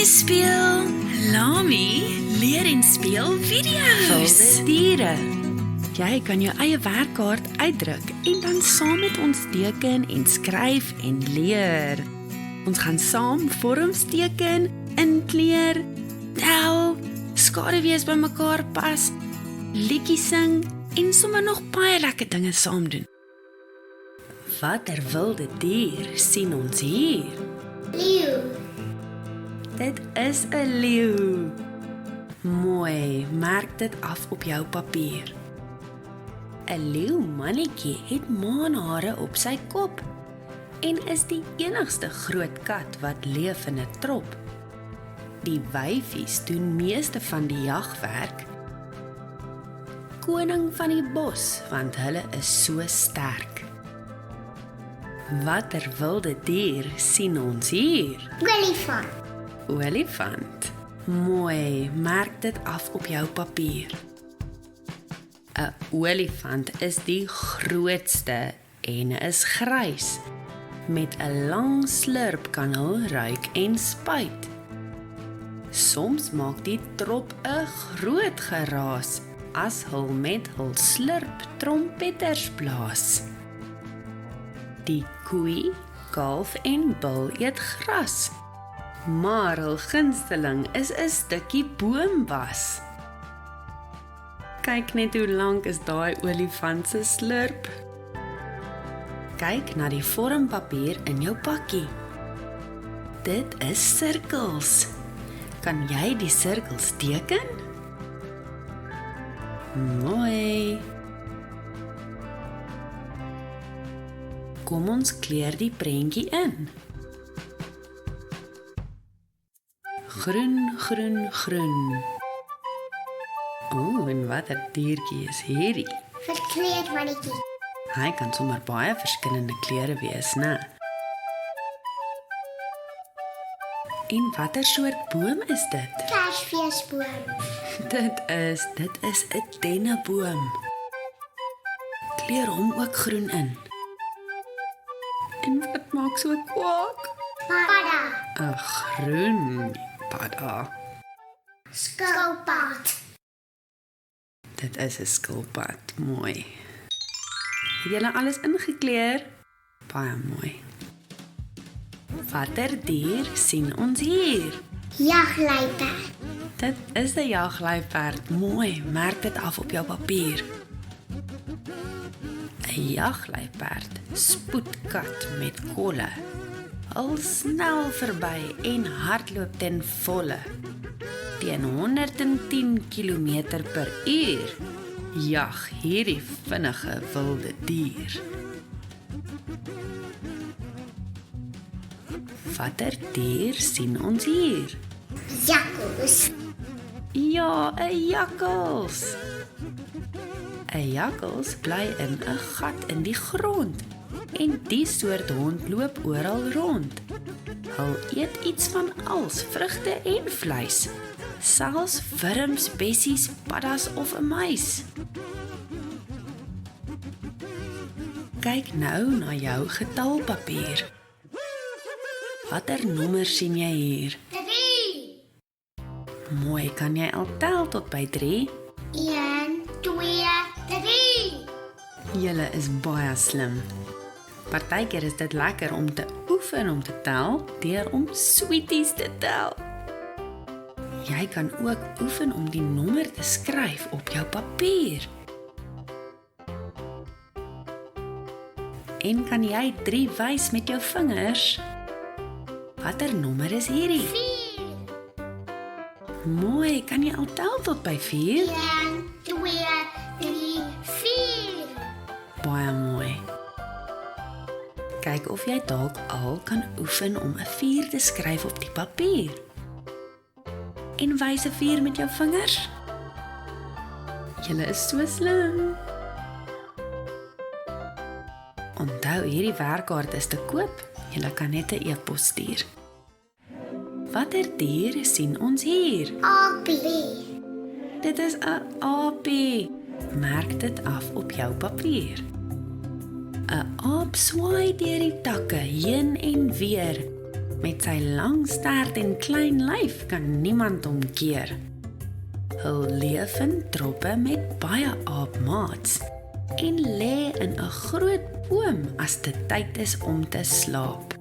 speel Lami leer en speel video's. Wilde diere. Jy kan jou eie werkkaart uitdruk en dan saam met ons teken en skryf en leer. Ons gaan saam vorms teken, inkleer, tel, skaduwees bymekaar pas, liedjies sing en sommer nog baie lekker dinge saam doen. Watter wilde dier sien ons hier? Leeu. Dit is 'n leeu. Mooi, merk dit af op jou papier. 'n Leeumannetjie het maanhare op sy kop en is die enigste groot kat wat leef in 'n trop. Die wyfies doen meeste van die jagwerk. Koning van die bos, want hulle is so sterk. Watter wilde dier sien ons hier? Olifant. Olifant. Mooi, merk dit af op jou papier. 'n Olifant is die grootste en is grys. Met 'n lang slurp kan hy ruik en spuit. Soms maak die trop 'n groot geraas as hy met hul slurp trompetters blaas. Die koei, kalf en bul eet gras, maar hul gunsteling is 'n stukkie boomwas. Kyk net hoe lank is daai olifant se slurp. Kyk na die vormpapier in jou pakkie. Dit is sirkels. Kan jy die sirkels teken? Mooi. Kom ons kleur die prentjie in. Groen, groen, groen. En watter diertjie is hierdie? Verkleed mannetjie. Hy kan sommer baie verskillende kleure wees, né? En watter soort boom is dit? Kersfeesboom. Dit is 'n denneboom. Kleur hom ook groen in. En wat maak so kwak? Padda. 'n Groen padda. Skilpad. Dit is 'n skilpad, mooi. Het julle alles ingekleur? Baie mooi. Watter dier sien ons hier? Jagluiperd. Dit is 'n jagluiperd, mooi, merk dit af op jou papier. 'n Jagluiperd, spoedkat met kolle. Al snel verby en hardloop ten volle. Teen 110 km/h jag hierdie vinnige wilde dier. Watter dier sien ons hier? Jakkals. Ja, 'n jakkals. 'n Jakkals bly in 'n gat in die grond en die soort hond loop oral rond. Hulle eet iets van als, vrugte en vleis. Selfs wurms, bessies, paddas of 'n muis. Kyk nou na jou getalpapier. Watter nommer sien jy hier? 3. Mooi, kan jy al tel tot by 3? 1, 2, 3. Julle is baie slim. Partykeer is dit lekker om te oefen om te tel, deur om sweeties te tel. Jy kan ook oefen om die nommer te skryf op jou papier. En kan jy 3 wys met jou vingers? Watter nommer is hierdie? 4. Mooi, kan jy al tel tot by 4? 1, 2, 3, 4. Baie mooi. Kyk of jy dalk al kan oefen om 'n 4 te skryf op die papier. En wys 'n 4 met jou vingers. Julle is so slim. Onthou, hierdie werkkaart is te koop. Julle kan net 'n e-pos stuur. Watter dier sien ons hier? Aapie. Dit is 'n aapie. Merk dit af op jou papier. 'n Aap swaai deur die takke heen en weer Met sy lang stert en klein lyf kan niemand hom keer. Hy leef in troppe met baie aapmaats en lê in 'n groot boom as dit tyd is om te slaap.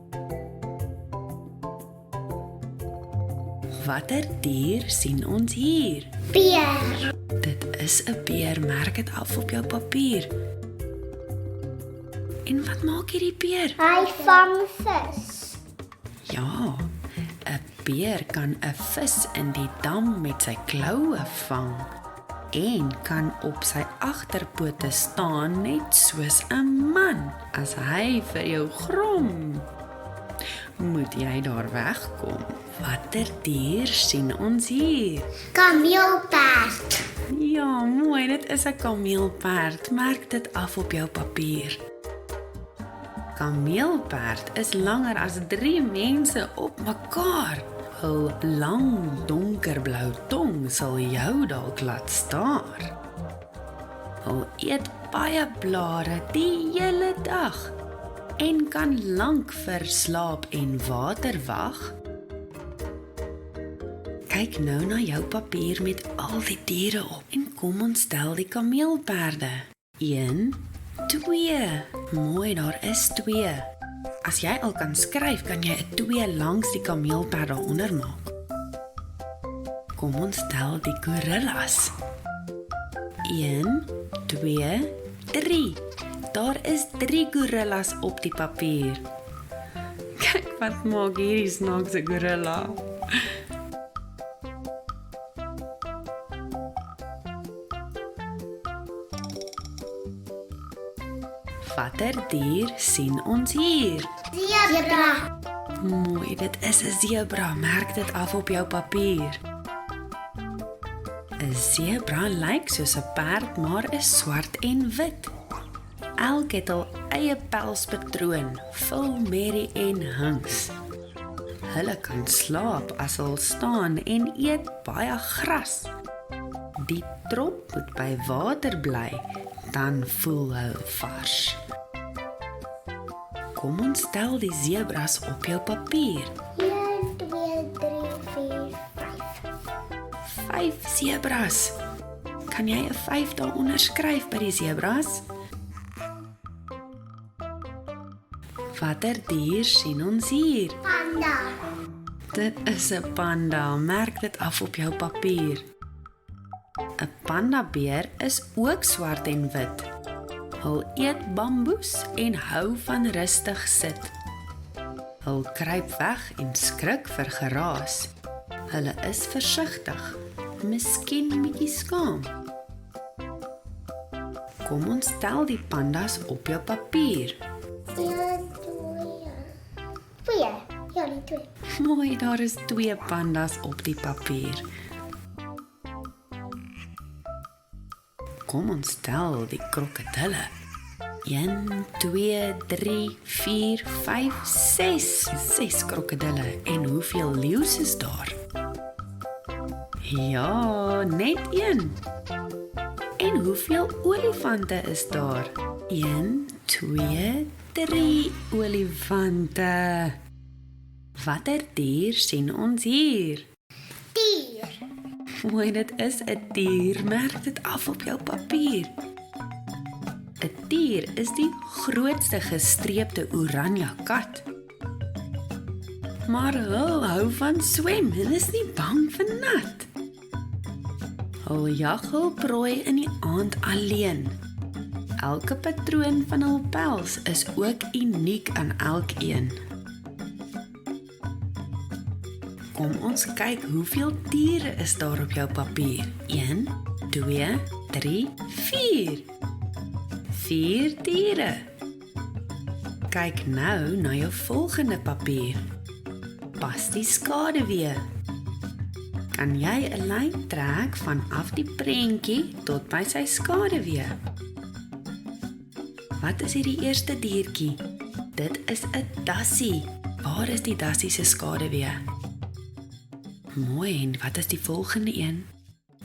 Watter dier sien ons hier? Beer. Dit is 'n beer, merk dit af op jou papier. En wat maak hierdie beer? Hy vang vis. Ja, 'n beer kan 'n vis in die dam met sy kloue vang en kan op sy agterpote staan net soos 'n man as hy vir jou grom. Moet jy daar wegkom? Watter dier sien ons hier? Kameelperd. Ja, mooi, dit is 'n kameelperd. Merk dit af op jou papier. Kameelperd is langer as 3 mense op mekaar. Hul lang donkerblou tong sal jou dalk laat staar. Hy eet baie blare die hele dag en kan lank vir slaap en water wag. Kyk nou na jou papier met al die diere op en kom ons tel die kameelperde. 1, 2. Mooi, daar is 2. As jy al kan skryf, kan jy 'n 2 langs die kameelperd daaronder maak. Kom ons tel die gorillas. 1, 2, 3. Daar is 3 gorillas op die papier. Kyk wat maak hierdie snaakse gorilla. Watter dier sien ons hier? Zebra. Mooi, dit is 'n zebra. Merk dit af op jou papier. 'n Zebra lyk soos 'n perd, maar is swart en wit. Elk het hul eie pelspatroon, vol merrie en hings. Hulle kan slaap as hulle staan en eet baie gras. Die trop moet by water bly, dan voel hy vars. Kom ons tel die zebras op jou papier. 1, 2, 3, 4, 5. 5 zebras. Kan jy 'n 5 daaronder skryf by die zebras? Watter dier sien ons hier? Panda. Dit is 'n panda. Merk dit af op jou papier. 'n Pandabeer is ook swart en wit. Hy eet bamboes en hou van rustig sit. Hy kruip weg en skrik vir geraas. Hulle is versigtig, miskien bietjie skaam. Kom ons tel die pandas op jou papier. 1, 2. Ja, die 2. Mooi, daar is 2 pandas op die papier. Kom ons tel die krokodille. 1, 2, 3, 4, 5, 6. 6 krokodille. En hoeveel leeu's is daar? Ja, net 1. En hoeveel olifante is daar? 1, 2, 3 olifante. Watter dier sien ons hier? Dier. Mooi, dit is 'n dier. Merk dit af op jou papier. 'n Dier is die grootste gestreepte oranje kat. Maar hy hou van swem en is nie bang vir nat. Hy jag hul prooi in die aand alleen. Elke patroon van hul pels is ook uniek aan elkeen. Kom ons kyk hoeveel diere is daar op jou papier. 1, 2, 3, 4. 4 diere. Kyk nou na jou volgende papier. Pas die skaduwee. Kan jy 'n lyn trek vanaf die prentjie tot by sy skaduwee? Wat is hierdie eerste diertjie? Dit is 'n dassie. Waar is die dassie se skaduwee? Mooi, en wat is die volgende een?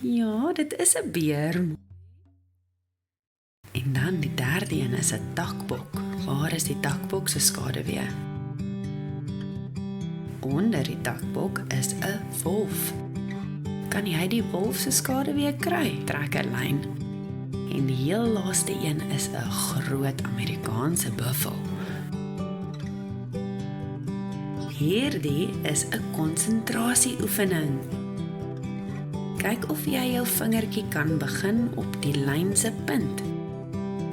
Ja, dit is 'n beer. En dan die derde een is 'n takbok. Waar is die takbok se skaduwee? Onder die takbok is 'n wolf. Kan jy die wolf se skaduwee kry? Trek 'n lyn. En die heel laaste een is 'n groot Amerikaanse buffel. Hierdie is 'n konsentrasieoefening. Kyk of jy jou vingertjie kan begin op die lyn se punt.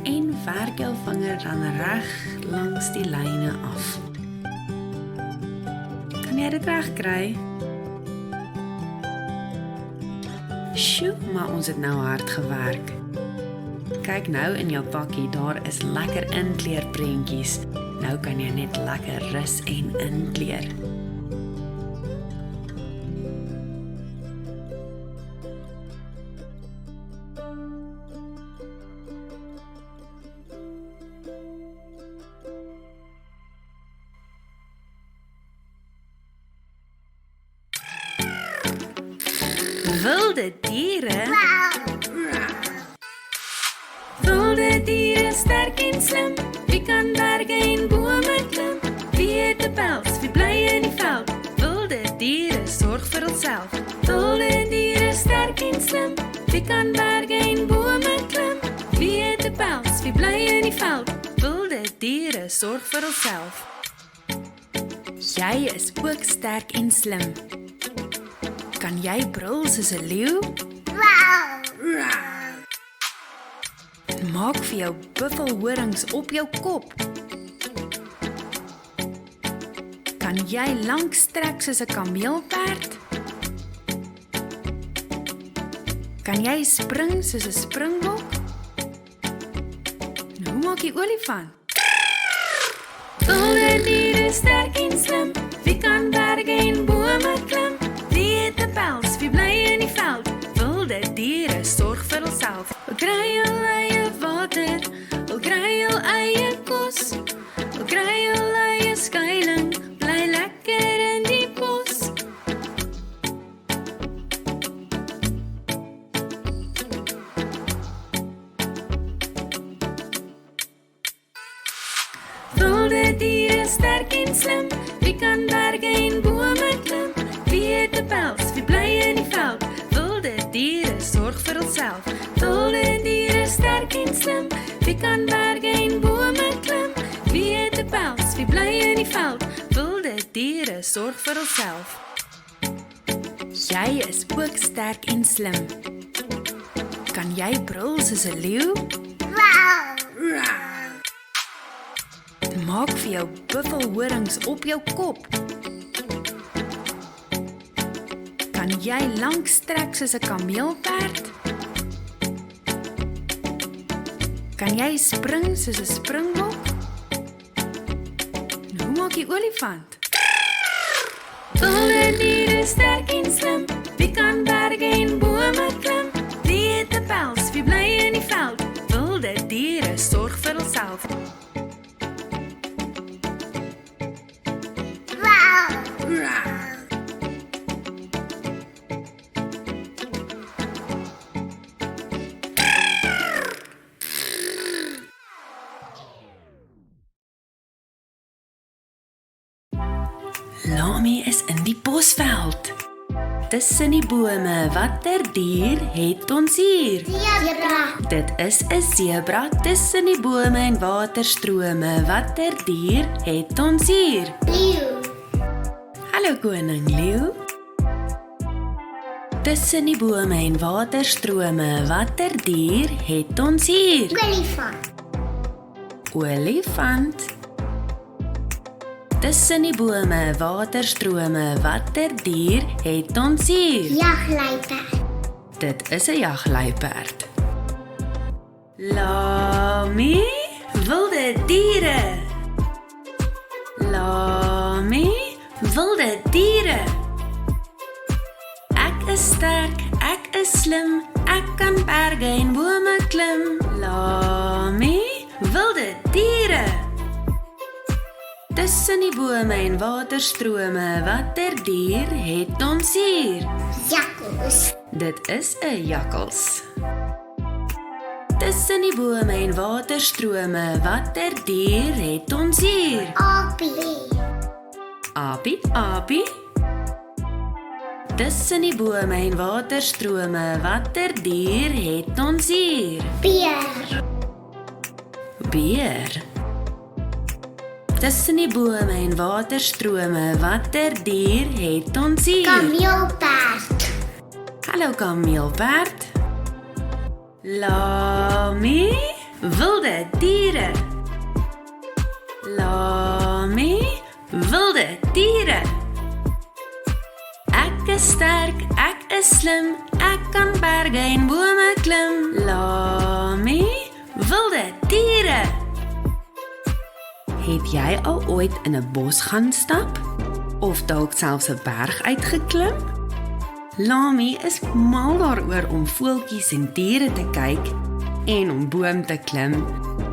En werk jou vinger dan reg langs die lyne af. Kan jy dit reg kry? Sjoe, maar ons het nou hard gewerk. Kyk nou in jou pakkie, daar is lekker inkleerprentjies. Nou kan jy net lekker rus en inkleer. Wilde diere. Wilde diere, sterk en slim. Wie kan berge en bome klim? Wie het 'n pels? Wie bly in die veld? Wilde diere, sorg vir hulself. Wilde diere, sterk en slim. Wie kan berge en bome klim? Wie het 'n pels? Wie bly in die veld? Wilde diere, sorg vir hulself. Jy is ook sterk en slim. Kan jy brul soos 'n leeu? Maak vir jou buffelhorings op jou kop. Kan jy lank strek soos 'n kameelperd? Kan jy spring soos 'n springbok? Nou hoe maak jy olifant? Wilde diere, sterk en slim. Wie kan berge en bome klim? Wie het 'n pels? Wie bly in die veld? Wilde diere, sorg vir hulself. Hulle kry hul eie water, hulle kry hul eie kos, hulle kry hul eie skuiling, bly lekker in die bos. Wilde diere, sterk en slim. Wie kan berge en bome klim? Wie het 'n pels? Wie bly in die veld? Wilde diere, sorg vir hulself. Wilde diere, sterk en slim. Wie kan berge en bome klim? Wie het 'n pels? Wie bly in die veld? Wilde diere, sorg vir hulself. Jy is ook sterk en slim. Kan jy brul soos 'n leeu? Maak vir jou buffelhorings op jou kop. Kan jy lank strek soos 'n kameelperd? Kan jy spring soos 'n springbok? Nou hoe maak jy olifant? Wilde diere, sterk en slim. Wie kan berge en bome klim? Wie het 'n pels? Wie bly in die veld? Wilde diere, sorg vir hulself. Lami is in die bosveld. Tussen die bome, watter dier het ons hier? Zebra. Dit is 'n sebra tussen die bome en waterstrome. Watter dier het ons hier? Leeu. Hallo koning leeu. Tussen die bome en waterstrome, watter dier het ons hier? Olifant. Olifant. Tussen die bome, waterstrome, watter dier het ons hier? Jagluiperd. Dit is 'n jagluiperd. Lami, wilde diere. Lami, wilde diere. Ek is sterk, ek is slim, ek kan berge en bome klim. Lami, wilde diere. Tussen die bome en waterstrome, watter dier het ons hier? Jakkals. Dit is 'n jakkals. Tussen die bome en waterstrome, watter dier het ons hier? Apie. Apie, apie. Tussen die bome en waterstrome, watter dier het ons hier? Beer. Beer. Tussen die bome en waterstrome, watter dier het ons hier? Kameelperd. Hallo kameelperd. Lami, wilde diere. Lami, wilde diere. Ek is sterk, ek is slim, ek kan berge en bome klim. Lami, wilde diere. Het jy al ooit in 'n bos gaan stap? Of dalk selfs 'n berg uitgeklim? Lami is mal daaroor om voeltjies en diere te kyk en om boom te klim.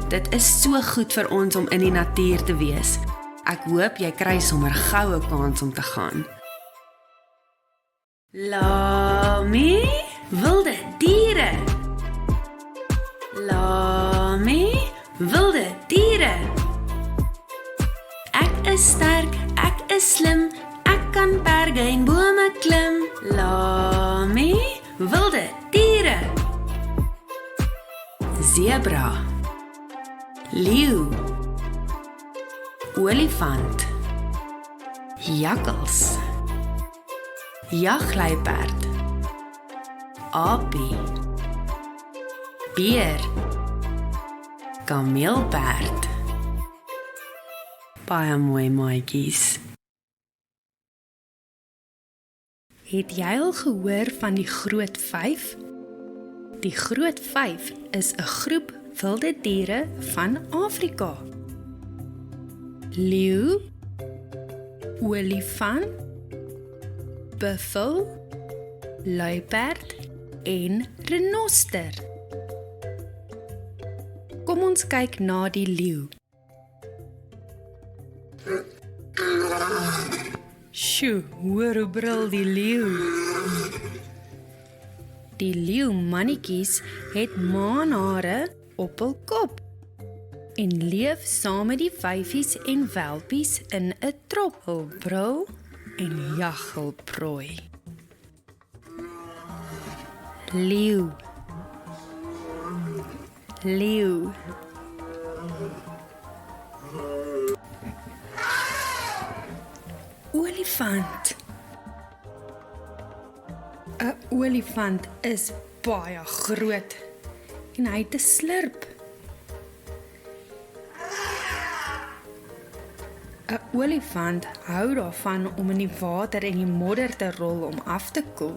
Dit is so goed vir ons om in die natuur te wees. Ek hoop jy kry sommer goue kans om te gaan. Lami, wilde diere. Lami, wilde diere. Ek is sterk, ek is slim, ek kan berge en bome klim. Lami, wilde diere. Zebra. Leeu. Olifant. Jakkals. Jagluiperd. Apie. Beer. Kameelperd. Baie mooi maatjies. Het jy al gehoor van die Groot 5? Die Groot 5 is 'n groep wilde diere van Afrika. Leeu, olifant, buffel, luiperd en renoster. Kom ons kyk na die leeu. Sjoe, hoor hoe brul die leeu. Die leeumannetjies het maanhare op hul kop en leef saam met die vyfies en welpies in 'n trop. Hul brul en jag hul prooi. Leeu. Leeu. Olifant. 'n Olifant is baie groot en hy het 'n slurp. 'n Olifant hou daarvan om in die water en die modder te rol om af te koel.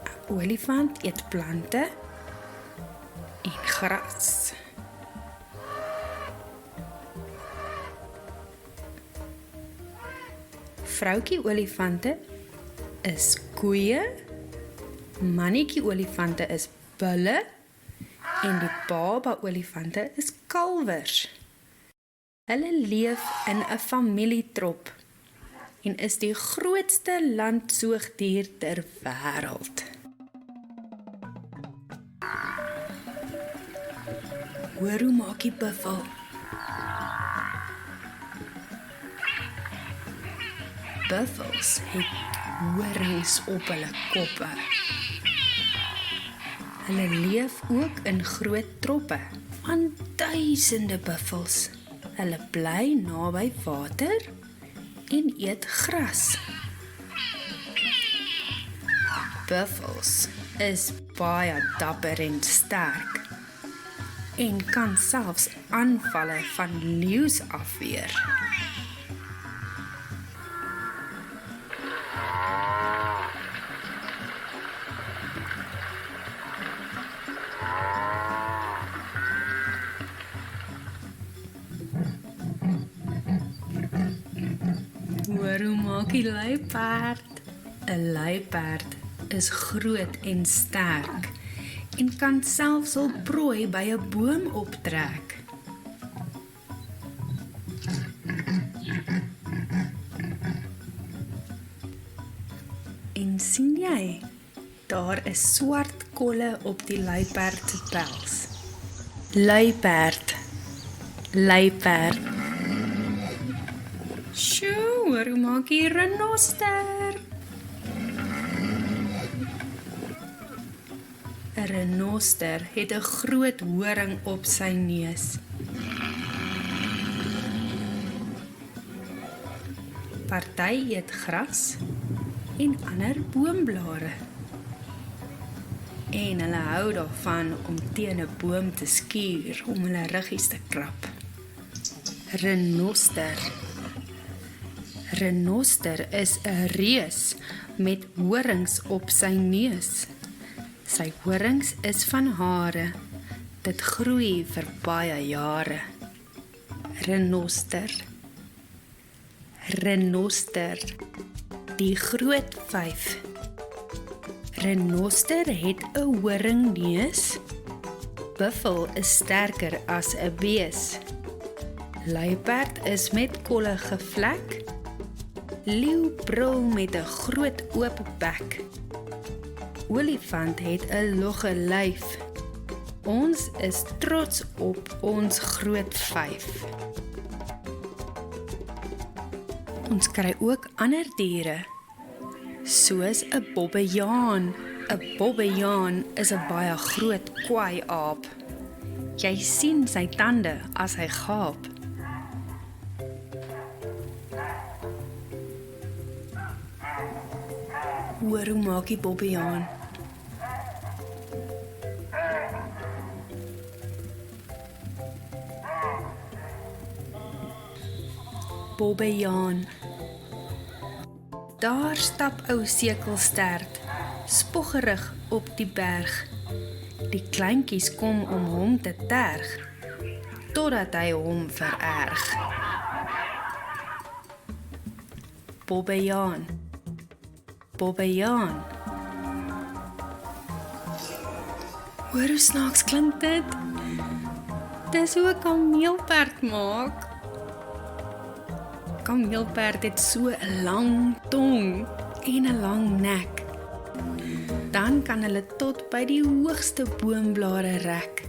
'n Olifant eet plante en gras. Vroutjie olifante is koeie, mannetjie olifante is bulle en die baba olifante is kalwers. Hulle leef in 'n familietrop en is die grootste landsoogdier ter wêreld. Hoor hoe maak die buffel? Buffels het horings op hulle koppe. Hulle leef ook in groot troppe van duisende buffels. Hulle bly naby water en eet gras. Buffels is baie dapper en sterk en kan selfs aanvalle van leeu's afweer. Hoor hoe maak die luiperd? 'n Luiperd is groot en sterk en kan selfs hul prooi by 'n boom optrek. En sien jy, daar is swart kolle op die luiperd se pels. Luiperd, luiperd. Sjoe, hoor hoe maak die renoster? 'n Renoster het 'n groot horing op sy neus. Party eet gras en ander boomblare. En hulle hou daarvan om teen 'n boom te skuur om hulle ruggies te krap. Renoster. Renoster is 'n reus met horings op sy neus. Sy horings is van hare. Dit groei vir baie jare. Renoster. Renoster. Die groot 5. Renoster het 'n horingneus. Buffel is sterker as 'n bees. Luiperd is met kolle gevlek. Leeu brul met 'n groot oop bek. Olifant het 'n logge lyf. Ons is trots op ons groot 5. Ons kry ook ander diere, soos 'n bobbejaan. 'n Bobbejaan is 'n baie groot kwaai-aap. Jy sien sy tande as hy gaap. Hoor hoe maak die bobbejaan? Bobbejaan. Daar stap ou sekelstert, spoggerig op die berg. Die kleintjies kom om hom te terg, totdat hy hom vererg. Bobbejaan. Bobbejaan. Hoor hoe snaaks klink dit? Dis hoe 'n kameelperd maak. Kameelperd het so 'n lang tong en 'n lang nek. Dan kan hulle tot by die hoogste boomblare rek.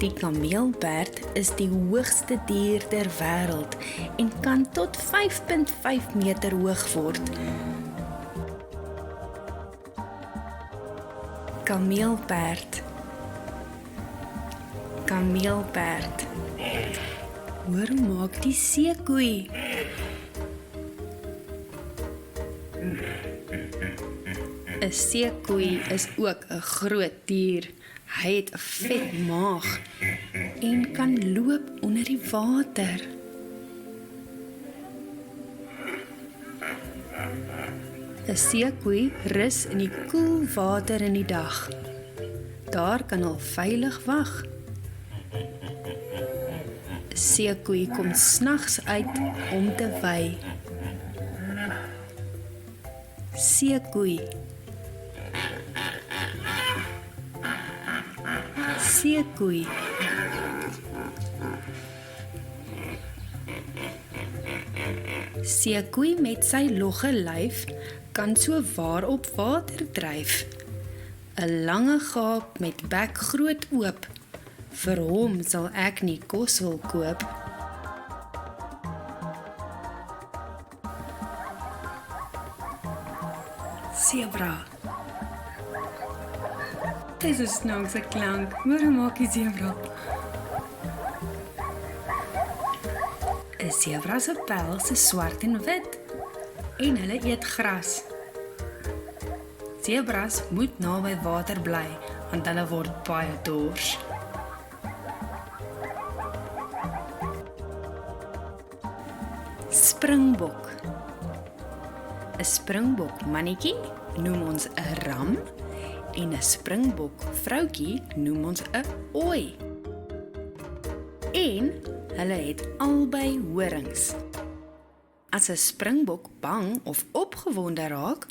Die kameelperd is die hoogste dier ter wêreld en kan tot 5,5 meter hoog word. Kameelperd. Kameelperd. Hoor hoe maak die seekoei? Een seekoei is ook 'n groot dier. Hy het 'n vet maag en kan loop onder die water. 'n Seekoei rus in die koel water in die dag. Daar kan hy veilig wag. 'n Seekoei kom snags uit om te wei. Seekoei. Seekoei. Seekoei met sy logge lyf kan so waar op water dryf. 'n Lange gaap met bek groot oop. Vir hom sal ek nie kos wil koop. Zebra. Dis 'n snaakse klank. Hoor hoe maak die zebra? 'n Zebra se pels is swart en wit en hulle eet gras. Zebras moet naby water bly want hulle word baie dors. Springbok. 'n Springbok mannetjie noem ons 'n ram en 'n springbok vroutjie noem ons 'n ooi. En hulle het albei horings. As 'n springbok bang of opgewonde raak,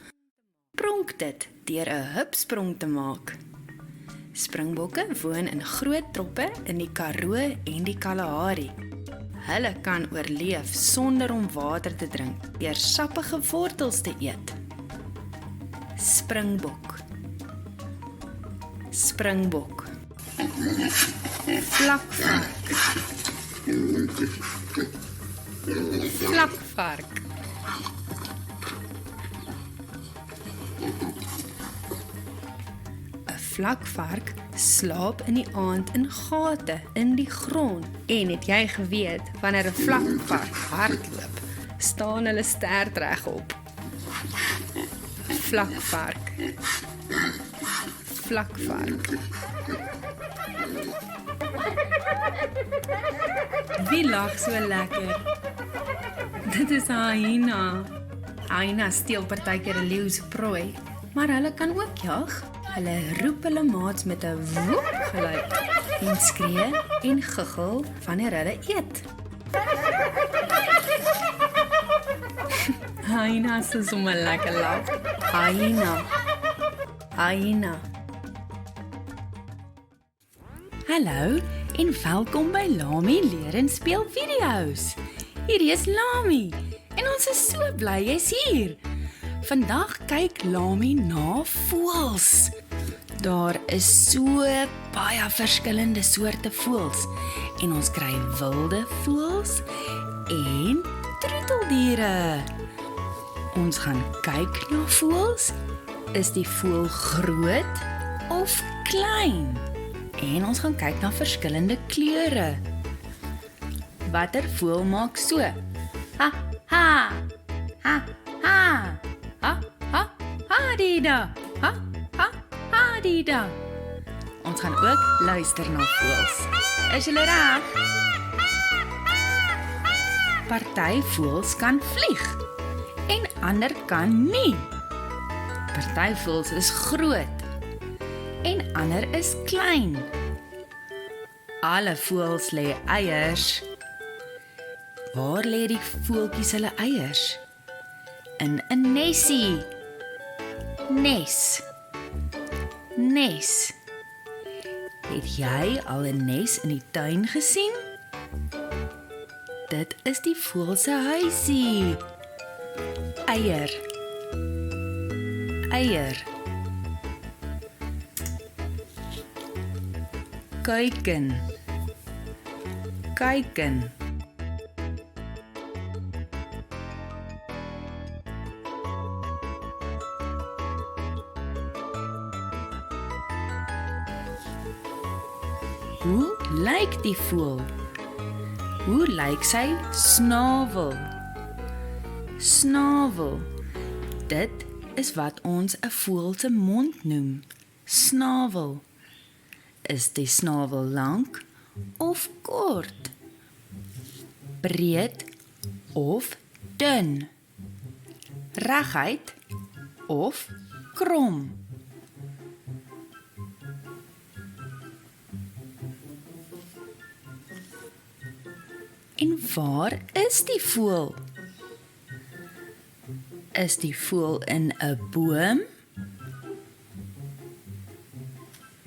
pronk dit deur 'n hupsprong te maak. Springbokke woon in groot troppe in die Karoo en die Kalahari. Hulle kan oorleef sonder om water te drink deur sappige wortels te eet. Springbok. Springbok. Vlakvark. Vlakvark. 'n Vlakvark slaap in die aand in gate in die grond. En het jy geweet, wanneer 'n vlakvark hardloop, staan hulle stert regop. Vlakvark. Vlakvark. Wie lag so lekker? Dit is 'n hyena. Hyena steel partykeer 'n leeu se prooi, maar hulle kan ook jag. Hulle roep hulle maats met 'n woep geluid en skree en giggel wanneer hulle eet. Hyena is sommer lekker lag. Hyena. Hyena. Hallo en welkom by Lami Leer en Speel Video's. Hierdie is Lami en ons is so bly jy's hier. Vandag kyk Lami na voëls. Daar is so baie verskillende soorte voëls en ons kry wilde voëls en troeteldiere. Ons gaan kyk na voëls. Is die voël groot of klein? En ons gaan kyk na verskillende kleure. Watter voël maak so? Ha, ha, ha, ha, ha, ha, ha, dida, ha, ha, ha, dida. Ons gaan ook luister na voëls. Is julle reg? Party voëls kan vlieg en ander kan nie. Party voëls is groot en ander is klein. Alle voëls lê eiers. Waar lê die voeltjies hulle eiers? In 'n nesie. Nes. Nes. Het jy al 'n nes in die tuin gesien? Dit is die voël se huisie. Eier. Eier. Kuiken. Kuiken. Hoe lyk die voël? Hoe lyk sy snavel? Snavel. Dit is wat ons 'n voël se mond noem. Snavel. Is die snavel lank of kort? Breed of dun? Reguit of krom? En waar is die voël? Is die voël in 'n boom?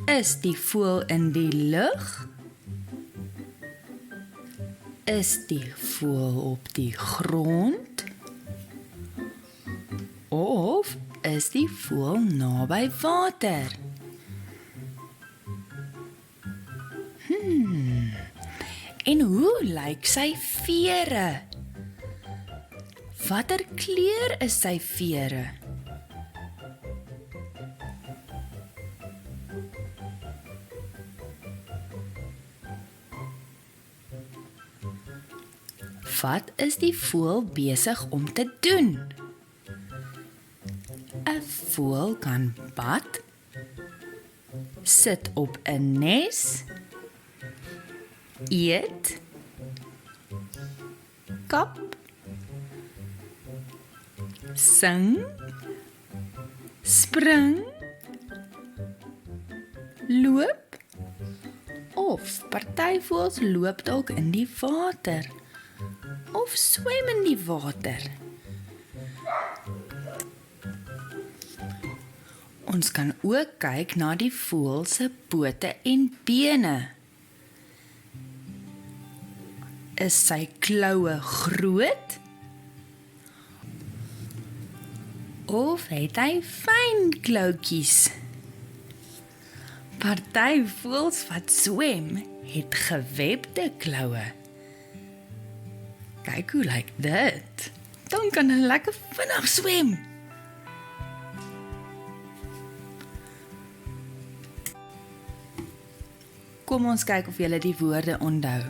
Is die voël in die lug? Is die voël op die grond? Of is die voël naby water? En hoe lyk sy vere? Watter kleur is sy vere? Wat is die voël besig om te doen? 'n Voël kan bad, sit op 'n nes, eet, kap, sing, spring, loop of party voëls loop dalk in die water of swem in die water. Ons kan ook kyk na die voël se pote en bene. Is sy kloue groot? Of het hy fyn kloutjies? Party voëls wat swem, het gewebde kloue. Kyk hoe lyk dit. Dan kan hulle lekker vinnig swem. Kom ons kyk of julle die woorde onthou.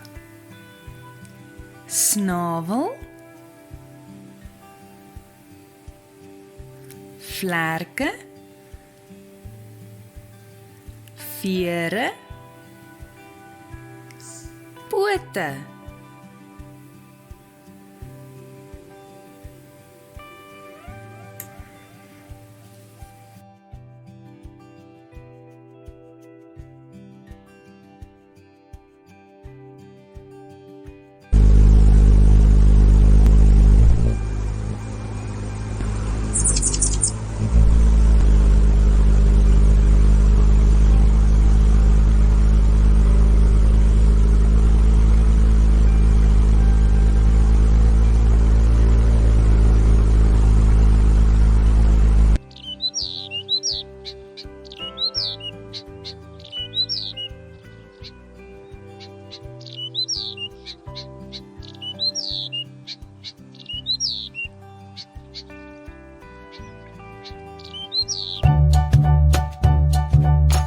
Snavel, vlerke, vere, pote.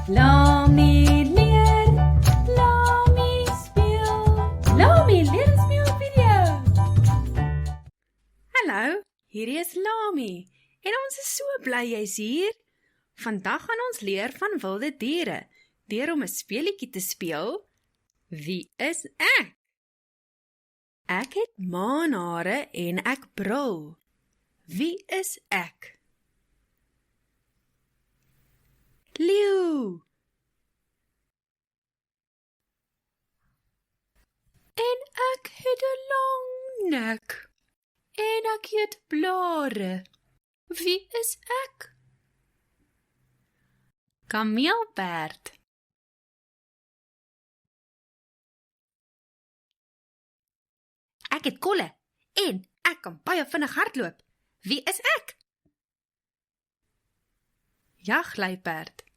Lami leer, Lami speel. Lami leer speel video. Hallo, hierdie is Lami en ons is so bly jy's hier. Vandag gaan ons leer van wilde diere deur om 'n speelietjie te speel. Wie is ek? Ek het maanhare en ek brul. Wie is ek? Leeu. En ek het 'n lang nek. En ek eet blare. Wie is ek? Kameelperd. Ek het kolle en ek kan baie vinnig hardloop. Wie is ek? Jagluiperd.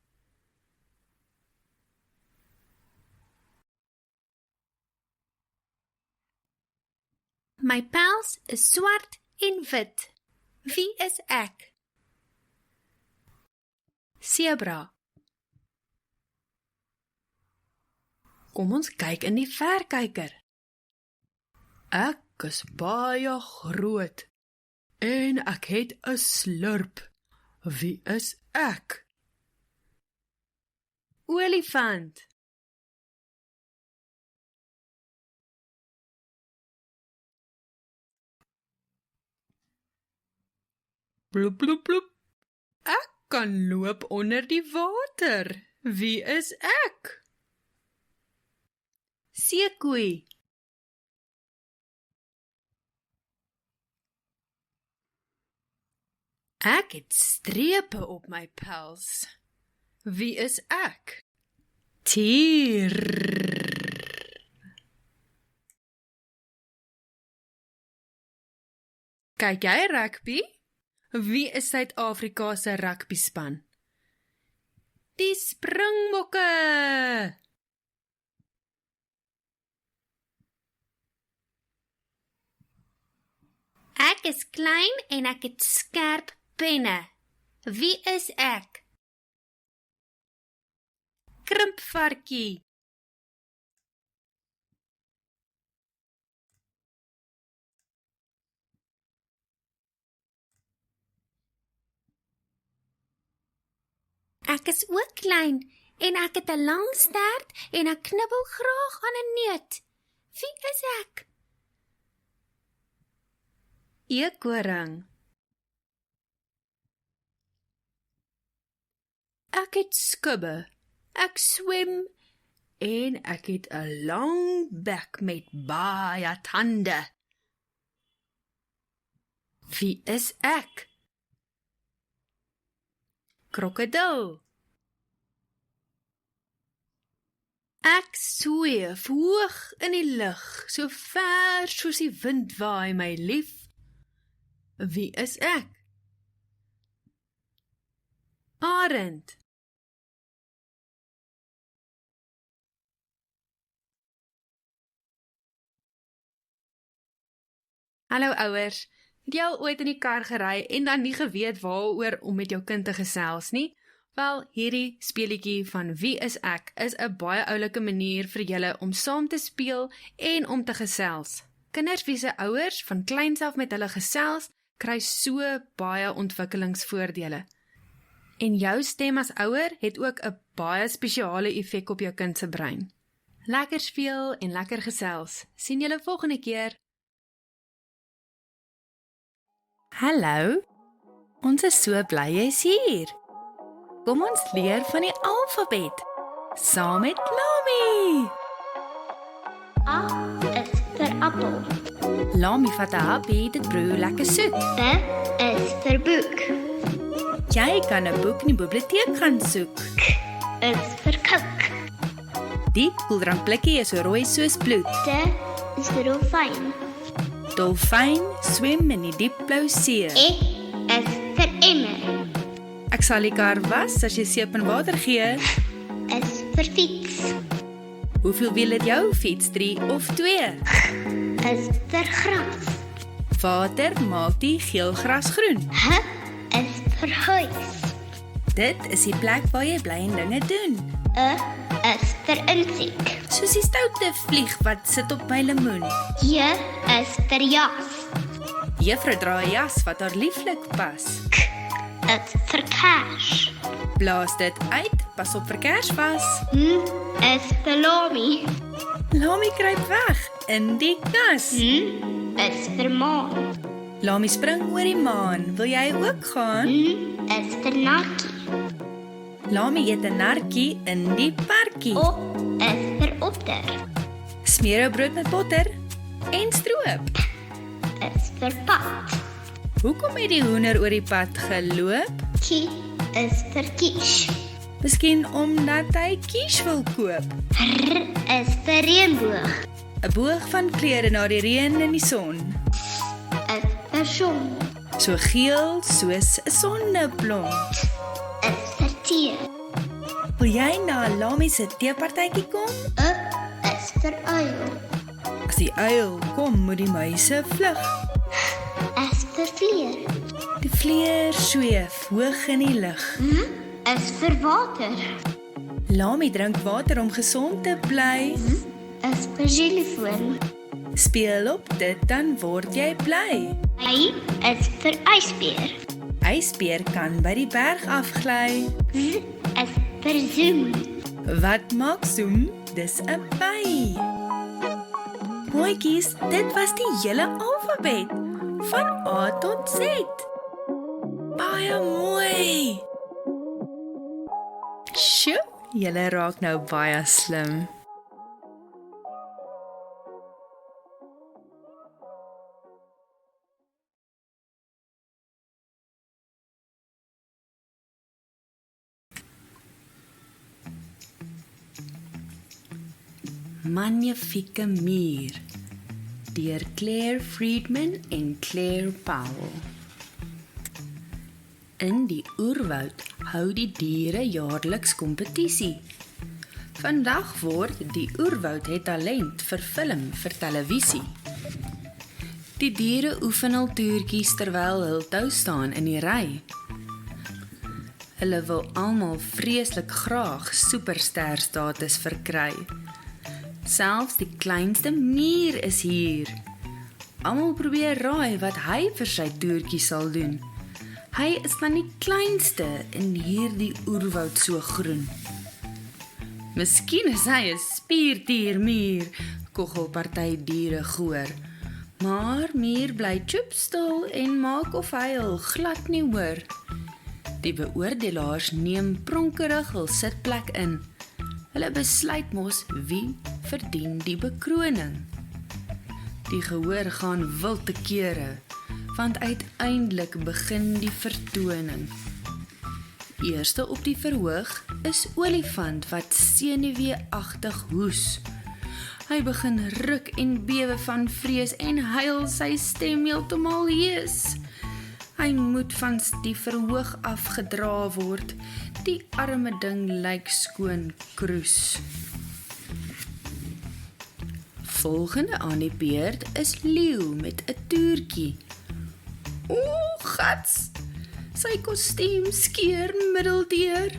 My pels is swart en wit. Wie is ek? Sebra. Kom ons kyk in die verkyker. Ek is baie groot en ek het 'n slurp. Wie is ek? Olifant. Bloep, bloep, bloep. Ek kan loop onder die water. Wie is ek? Seekoei. Ek het strepe op my pels. Wie is ek? Tier. Kyk jy rugby? Wie is Suid-Afrika se rugbyspan? Die Springbokke. Ek is klein en ek het skerp penne. Wie is ek? Krimpvarkie. Ek is ook klein en ek het 'n lang stert en ek knibbel graag aan 'n neut. Wie is ek? Eekoring. Ek het skubbe, ek swem en ek het 'n lang bek met baie tande. Wie is ek? Krokodil. Ek sweef hoog in die lug, so ver soos die wind waai, my lief. Wie is ek? Arend. Hallo ouers, het jy al ooit in die kar gery en dan nie geweet waaroor om met jou kind te gesels nie? Wel, hierdie speelietjie van Wie is ek is 'n baie oulike manier vir julle om saam te speel en om te gesels. Kinders wie se ouers van kleins af met hulle gesels, kry so baie ontwikkelingsvoordele. En jou stem as ouer het ook 'n baie spesiale effek op jou kind se brein. Lekker speel en lekker gesels. Sien julle volgende keer. Hallo, ons is so bly jy's hier. Kom ons leer van die alfabet, saam met Lami. A is vir appel. Lami vat 'n happie, dit broei lekker soet. B is vir boek. Jy kan 'n boek in die biblioteek gaan soek. K is vir kook. Die koeldrankblikkie is so rooi soos bloed. D is vir dolfyn. Dolfyn swem in die diep blou see. E is vir emmer. Ek sal die kar was as jy seep en water gee. Is vir fiets. Hoeveel wiele het jou fiets, 3 of 2? Is vir gras. Water maak die geel gras groen. H is vir huis. Dit is die plek waar jy bly en dinge doen. Is vir insek. Soos die stoute vlieg wat sit op my lemoen. J is vir jas. Juffrou dra 'n jas wat haar lieflik pas. K is vir kers. Blaas dit uit, pas op vir Kersfees. M is vir Lami. Lami kruip weg in die kas. M is vir maan. Lami spring oor die maan. Wil jy ook gaan? N is vir narkie. Lami eet 'n nartjie in die parkie. O is vir otter. Smeer 'n brood met botter en stroop. Is vir pad. Hoekom het die hoender oor die pad geloop? K is vir kies. Miskien omdat hy kies wil koop. R is vir reënboog. 'n Boog van kleure na die reën en die son. Is vir son. So geel soos 'n sonneblom. Is vir tee. Wil jy na Lami se teepartytjie kom? Is vir uil. As die uil kom, moet die muise vlug. Is vir vleer. Die vleer sweef hoog in die lug. Is vir water. Lami drink water om gesond te bly. Is vir telefoon. Speel op dit, dan word jy bly. Y is vir ysbeer. Ysbeer kan by die berg afgly. Z is vir zoom. Wat maak zoom? Dis 'n by. Mooikies, dit was die hele alfabet. Van A tot Z. Baie mooi. Sjoe, julle raak nou baie slim. Magnifieke muur deur Claire Friedman en Claire Powell. In die oerwoud hou die diere jaarliks kompetisie. Vandag word die oerwoud het talent vir film vir televisie. Die diere oefen hul toertjies terwyl hul tou staan in die ry. Hulle wil almal vreeslik graag supersterstatus verkry. Selfs die kleinste muur is hier. Almal probeer raai wat hy vir sy toertjie sal doen. Hy is dan die kleinste in hierdie oerwoud so groen. Miskien is hy 'n spiertiermuur, koggel party diere goor. Maar muur bly choopstil en maak of hy hul glad nie hoor. Die beoordelaars neem pronkerig hul sitplek in. Hulle besluit mos wie verdien die bekroning. Die gehoor gaan wild te kere, want uiteindelik begin die vertoning. Eerste op die verhoog is olifant wat senuweeagtig hoes. Hy begin ruk en bewe van vrees en huil sy stem heeltemal hees. Hy moet van die verhoog afgedra word. Die arme ding lyk skoon kroes. Volgende aan die beurt is leeu met 'n toertjie. O, gats! Sy kostuum skeur middeldeur.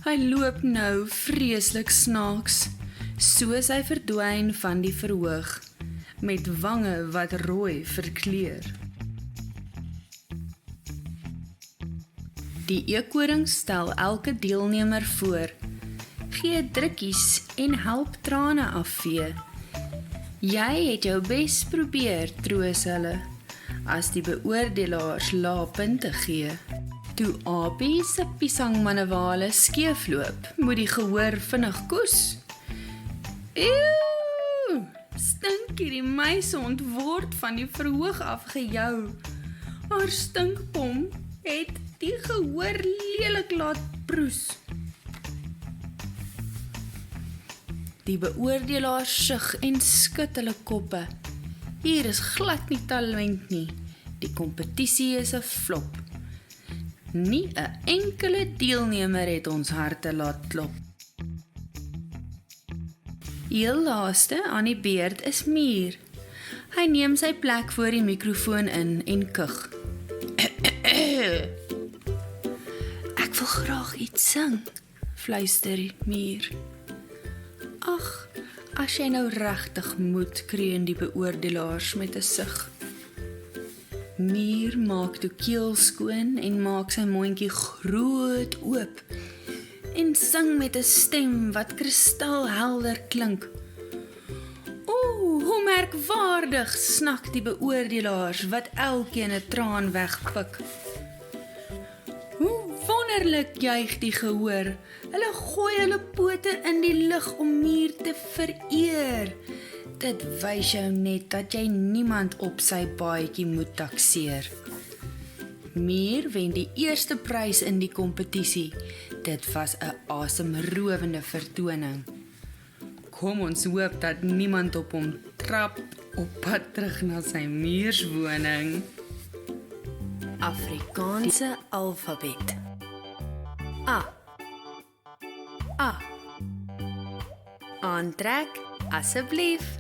Hy loop nou vreeslik snaaks, soos hy verdwyn van die verhoog, met wange wat rooi verkleur. Die eekoring stel elke deelnemer voor, gee drukkies en help trane afvee. Jy het jou bes probeer, troos hulle, as die beoordelaars lae punte gee. Toe Apie se piesangmanewale skeefloop, moet die gehoor vinnig koes. Eeuw, stink hierdie meisehond word van die verhoog afgejou. Haar stinkpom het die gehoor lelik laat proes. Die beoordelaars sug en skud hulle koppe. Hier is glad nie talent nie. Die kompetisie is 'n flop. Nie 'n enkele deelnemer het ons harte laat klop. Heel laaste aan die beurt is Mier. Hy neem sy plek voor die mikrofoon in en kug. Ek wil graag iets sing, fluister Mier. Ag, as jy nou regtig moet, kreun die beoordelaars met 'n sug. Mier maak toe keel skoon en maak sy mondjie groot oop en sing met 'n stem wat kristalhelder klink. Hoe merkwaardig, snak die beoordelaars wat elkeen 'n traan wegpik. Hoe wonderlik, juig die gehoor. Hulle gooi hulle pote in die lug om Mier te vereer. Dit wys jou net dat jy niemand op sy baadjie moet takseer. Mier wen die eerste prys in die kompetisie. Dit was 'n asemrowende vertoning. Kom ons hoop dat niemand op hom trap op pad terug na sy muurswoning. Afrikaanse alfabet. A. A. Aantrek asseblief.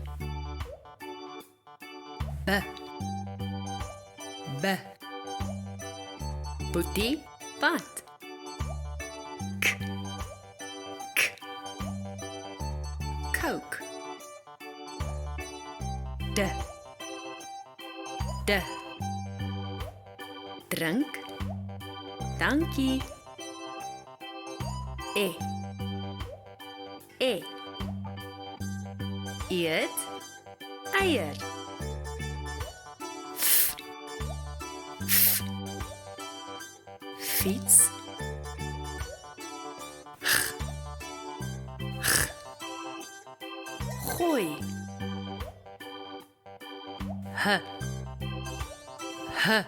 B. B. Boetie, pad. K. K. Coke. D. D. Drink. Dankie. E. E. Eet. Eier. F. F. Fiets. G. G. Gooi. H. H.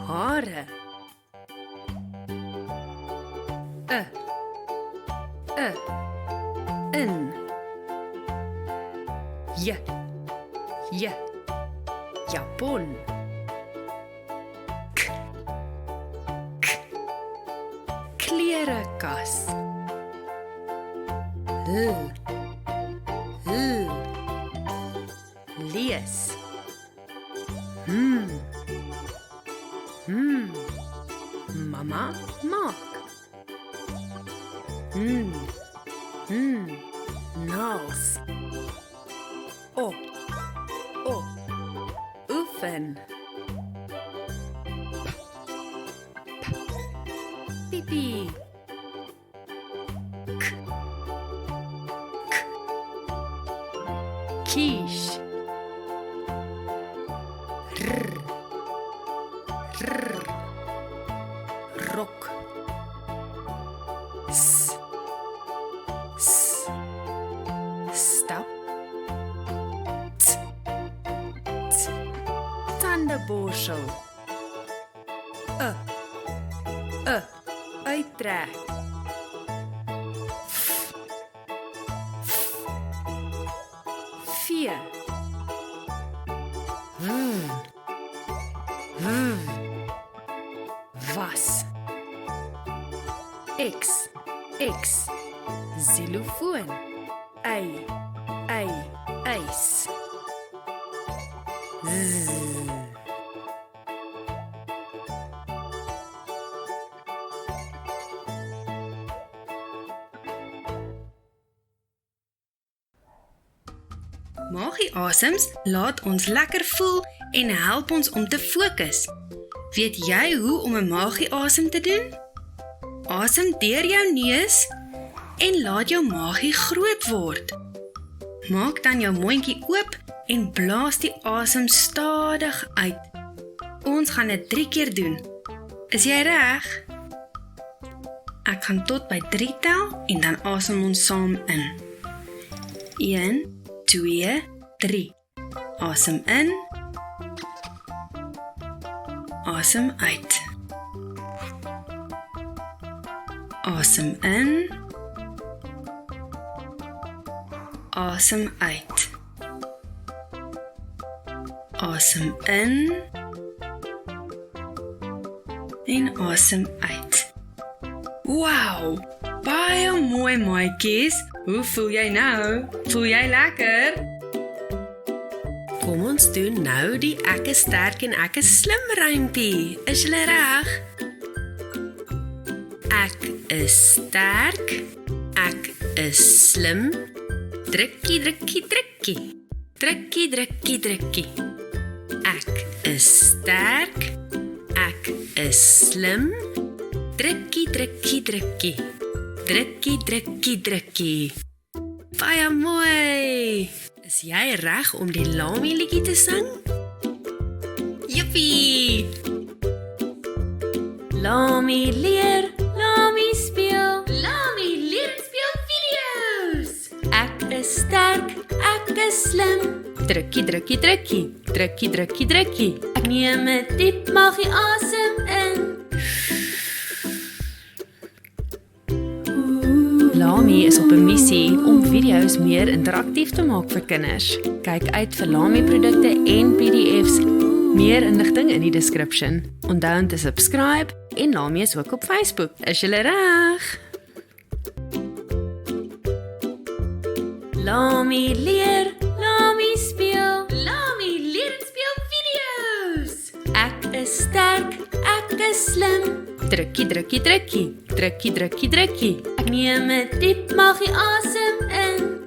Hare. In. J. Japon. K. Klerekas. L. Lees. Mama maak. Nails. O. Oefen. Pipi. K. Quiche. Rok. Stap. Tandenborstel. Uittrek. Vee. Was. X. Xylofoon. Y. ys. Magie-asems laat ons lekker voel en help ons om te fokus. Weet jy hoe om 'n magie-asem te doen? Asem deur jou neus en laat jou magie groot word. Maak dan jou mondjie oop en blaas die asem stadig uit. Ons gaan dit 3 keer doen. Is jy reg? Ek gaan tot by 3 tel en dan asem ons saam in. 1, 2, 3. Asem in. Asem uit. Asem in. Asem uit. Asem in. En asem uit. Wow! Baie mooi, maatjies. Hoe voel jy nou? Voel jy lekker? Kom ons doen nou die ek is sterk en ek is slim rympie. Is julle reg? Ek is sterk. Ek is slim. Drukkie, drukkie, drukkie. Drukkie, drukkie, drukkie. Ek is sterk. Ek is slim. Drukkie, drukkie, drukkie. Drukkie, drukkie, drukkie. Baie mooi. Is jy reg om die Lami liedjie te sing? Jippie! Lami leer, Lami speel. Lami leer en speel video's. Ek is sterk, ek is slim. Drukkie, drukkie, drukkie. Drukkie, drukkie, drukkie. Ek neem 'n diep magie asem in. Lami is op 'n missie om video's meer interaktief te maak vir kinders. Kyk uit vir Lami produkte en PDF's. Meer inligting in die description. Onthou om te subscribe en Lami is ook op Facebook. Is julle reg? Lami leer, Lami speel. Lami leer en speel video's. Ek is sterk, ek is slim. Drukkie, drukkie, drukkie. Drukkie, drukkie, drukkie. Ek neem 'n diep magie asem in.